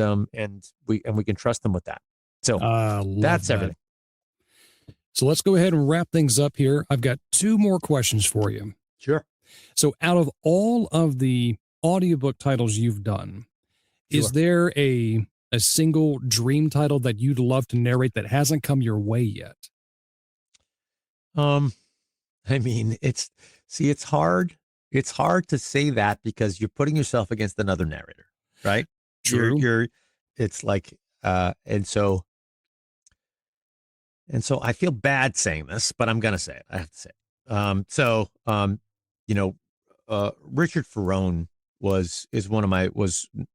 we can trust them with that. So that's everything. So let's go ahead and wrap things up here. I've got 2 more questions for you. Sure. So out of all of the audiobook titles you've done, Sure. Is there a single dream title that you'd love to narrate that hasn't come your way yet? It's hard. It's hard to say that because you're putting yourself against another narrator, right? True. It's like, and so I feel bad saying this, but I'm going to say it. I have to say it. Richard Ferrone was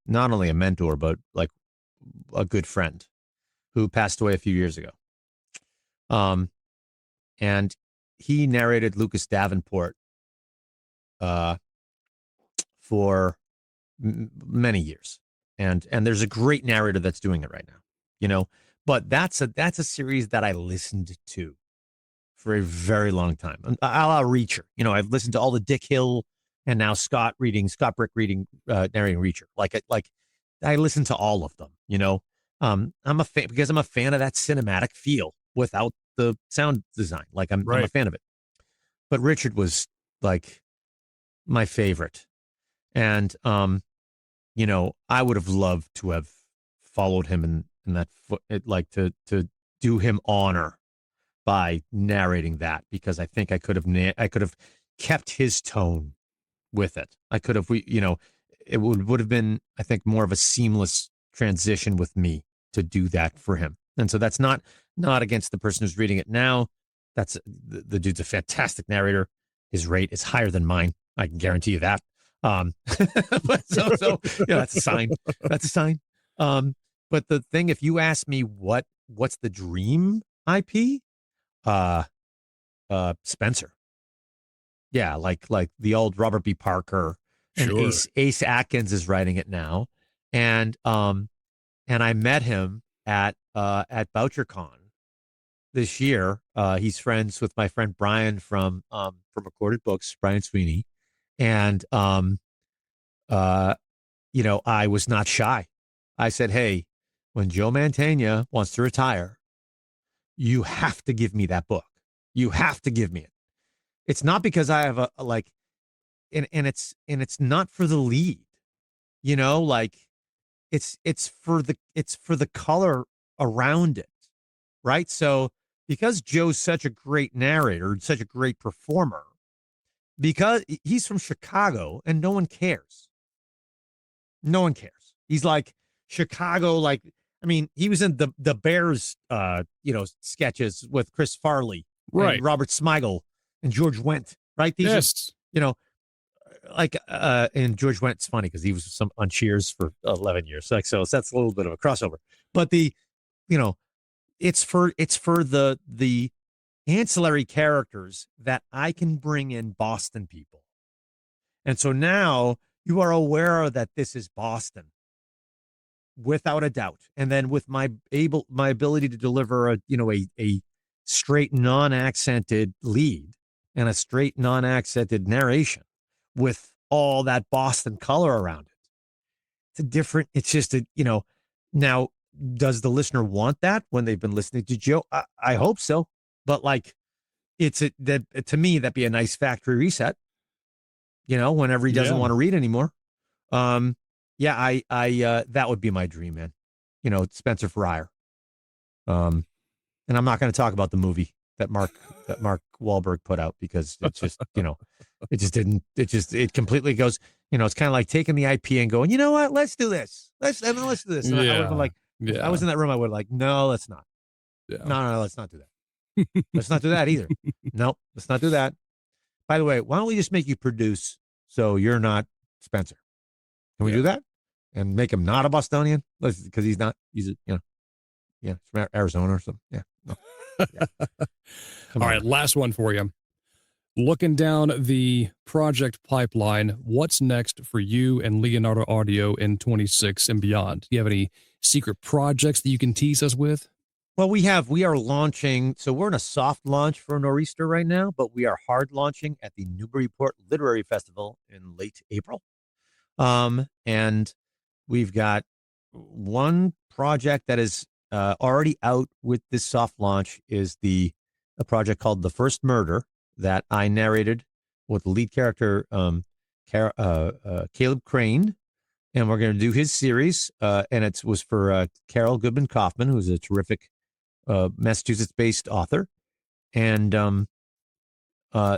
not only a mentor, but like a good friend who passed away a few years ago. And he narrated Lucas Davenport for many years. And there's a great narrator that's doing it right now, but that's a series that I listened to for a very long time. A la Reacher. I've listened to all the Dick Hill and now Scott Brick reading, narrating Reacher. Like I listen to all of them, I'm a fan because I'm a fan of that cinematic feel without the sound design. Like I'm a fan of it. But Richard was like my favorite. And, I would have loved to have followed him in that like to do him honor by narrating that, because I think I could have kept his tone with it. I could have, it would have been, I think, more of a seamless transition with me to do that for him. And so that's not against the person who's reading it now. That's the dude's a fantastic narrator. His rate is higher than mine. I can guarantee you that. But so that's a sign. That's a sign. But the thing, if you ask me what's the dream IP, Spencer. Yeah, like the old Robert B. Parker, and Sure. Ace Atkins is writing it now, and I met him at BoucherCon this year. He's friends with my friend Brian from Recorded Books, Brian Sweeney, and I was not shy. I said, "Hey, when Joe Mantegna wants to retire, you have to give me that book. You have to give me it. It's not because I have and it's not for the lead, like it's for the color around it, right? So because Joe's such a great narrator, such a great performer, because he's from Chicago and no one cares. No one cares. He's like Chicago, he was in the Bears, sketches with Chris Farley, Right. and Robert Smigel and George Wendt, right? These are, and George Wendt's funny because he was on Cheers for 11 years. So that's a little bit of a crossover. But it's for the ancillary characters that I can bring in Boston people. And so now you are aware that this is Boston without a doubt. And then with my ability to deliver a straight non-accented lead and a straight non-accented narration with all that Boston color around it. It's just now, does the listener want that when they've been listening to Joe? I hope so. But to me, that'd be a nice factory reset, whenever he doesn't want to read anymore. I that would be my dream, man. Spencer for hire. And I'm not going to talk about the movie that Mark Wahlberg put out, because it's just, it completely goes, it's kind of like taking the IP and going, you know what, let's do this. Let's do this. And I would have been like, if I was in that room, I would have like, no, let's not. Yeah. No, let's not do that. Let's not do that either. Nope, let's not do that. By the way, why don't we just make you produce so you're not Spencer? Can we do that? And make him not a Bostonian? Because he's not, from Arizona or something. Yeah. No. Yeah. All right, last one for you. Looking down the project pipeline, what's next for you and Leonardo Audio in 26 and beyond? Do you have any secret projects that you can tease us with? Well, we are launching. So we're in a soft launch for Nor'easter right now, but we are hard launching at the Newburyport Literary Festival in late April. And we've got one project that is already out with this soft launch, is a project called The First Murder that I narrated with the lead character, Caleb Crane. And we're going to do his series. And it was for Carol Goodman Kaufman, who's a terrific Massachusetts-based author. And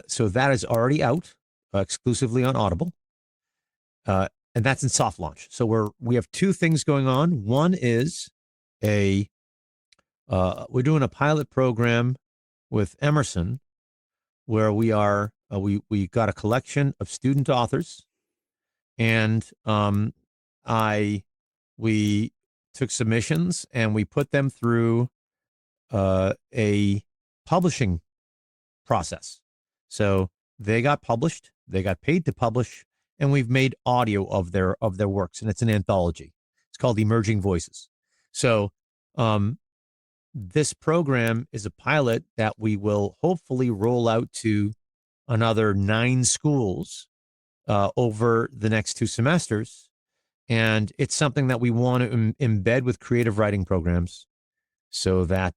so that is already out exclusively on Audible. And that's in soft launch. So we have two things going on. One is we're doing a pilot program with Emerson, where we got a collection of student authors, and we took submissions and we put them through a publishing process. So they got published, they got paid to publish, and we've made audio of their works, and it's an anthology. It's called Emerging Voices. So this program is a pilot that we will hopefully roll out to another 9 schools over the next 2 semesters. And it's something that we want to embed with creative writing programs so that,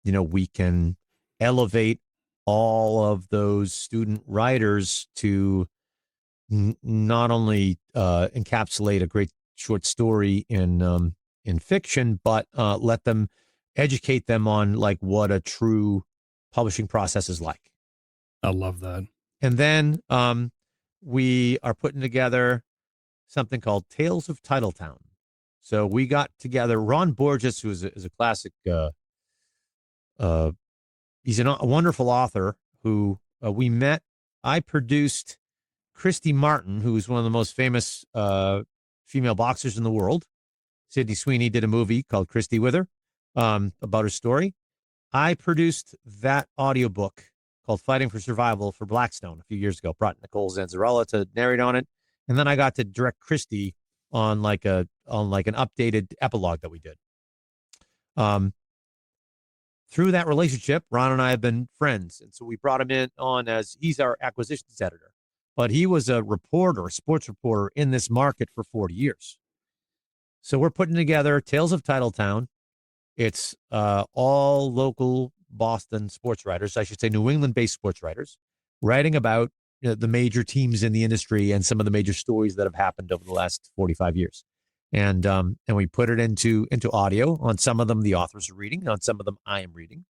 we can elevate all of those student writers to not only encapsulate a great short story in fiction, but let them educate them on like what a true publishing process is like. I love that. And then we are putting together something called Tales of Titletown. So we got together Ron Borges, who is a classic. He's a wonderful author who we met. I produced Christy Martin, who is one of the most famous female boxers in the world. Sydney Sweeney did a movie called Christy with her about her story. I produced that audiobook called Fighting for Survival for Blackstone a few years ago. Brought Nicole Zanzarella to narrate on it. And then I got to direct Christy on like an updated epilogue that we did. Through that relationship, Ron and I have been friends. And so we brought him on as he's our acquisitions editor. But he was a reporter, a sports reporter in this market for 40 years. So we're putting together Tales of Titletown. It's all local Boston sports writers, I should say New England-based sports writers, writing about the major teams in the industry and some of the major stories that have happened over the last 45 years. And we put it into audio. On some of them, the authors are reading. On some of them, I am reading.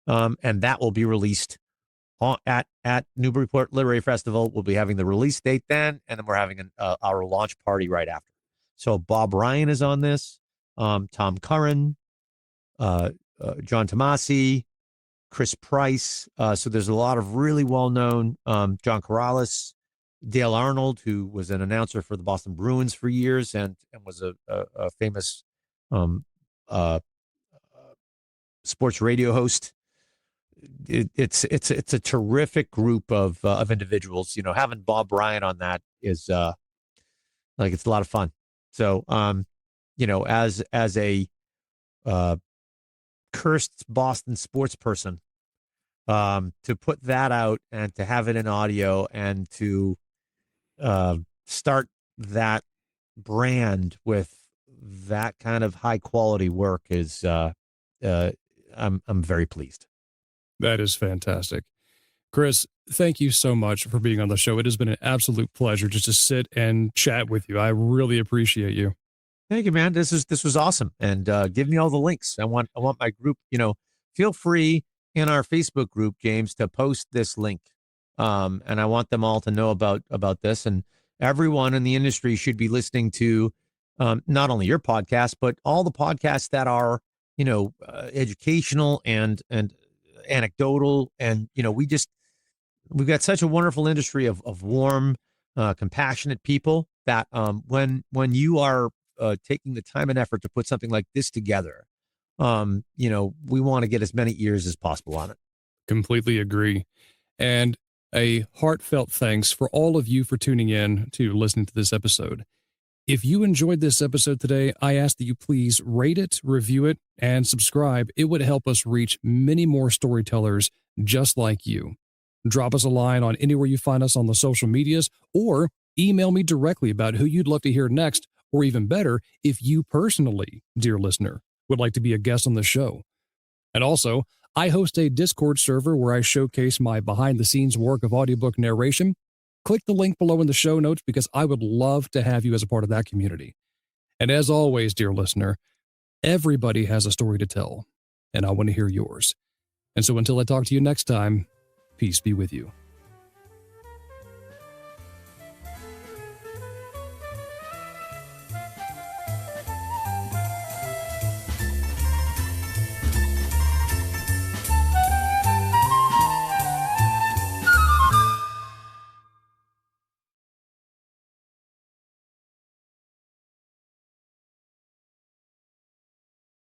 And that will be released at Newburyport Literary Festival. We'll be having the release date then, and then we're having our launch party right after. So Bob Ryan is on this, Tom Curran, John Tomasi, Chris Price. So there's a lot of really well-known, John Corrales, Dale Arnold, who was an announcer for the Boston Bruins for years and was a famous sports radio host. It's a terrific group of individuals. Having Bob Ryan on that is it's a lot of fun. So as a cursed Boston sports person, to put that out and to have it in audio and to start that brand with that kind of high quality work is I'm very pleased. That is fantastic. Chris, thank you so much for being on the show. It has been an absolute pleasure just to sit and chat with you. I really appreciate you. Thank you, man. This was awesome. And give me all the links. I want my group, feel free in our Facebook group, James, to post this link. And I want them all to know about this. And everyone in the industry should be listening to not only your podcast, but all the podcasts that are, educational and anecdotal. And, we've got such a wonderful industry of warm, compassionate people that when you are taking the time and effort to put something like this together, we want to get as many ears as possible on it. Completely agree. And a heartfelt thanks for all of you for tuning in to listening to this episode. If you enjoyed this episode today, I ask that you please rate it, review it, and subscribe. It would help us reach many more storytellers just like you. Drop us a line on anywhere you find us on the social medias, or email me directly about who you'd love to hear next, or even better, if you personally, dear listener, would like to be a guest on the show. And also, I host a Discord server where I showcase my behind-the-scenes work of audiobook narration. Click the link below in the show notes because I would love to have you as a part of that community. And as always, dear listener, everybody has a story to tell, and I want to hear yours. And so until I talk to you next time, peace be with you.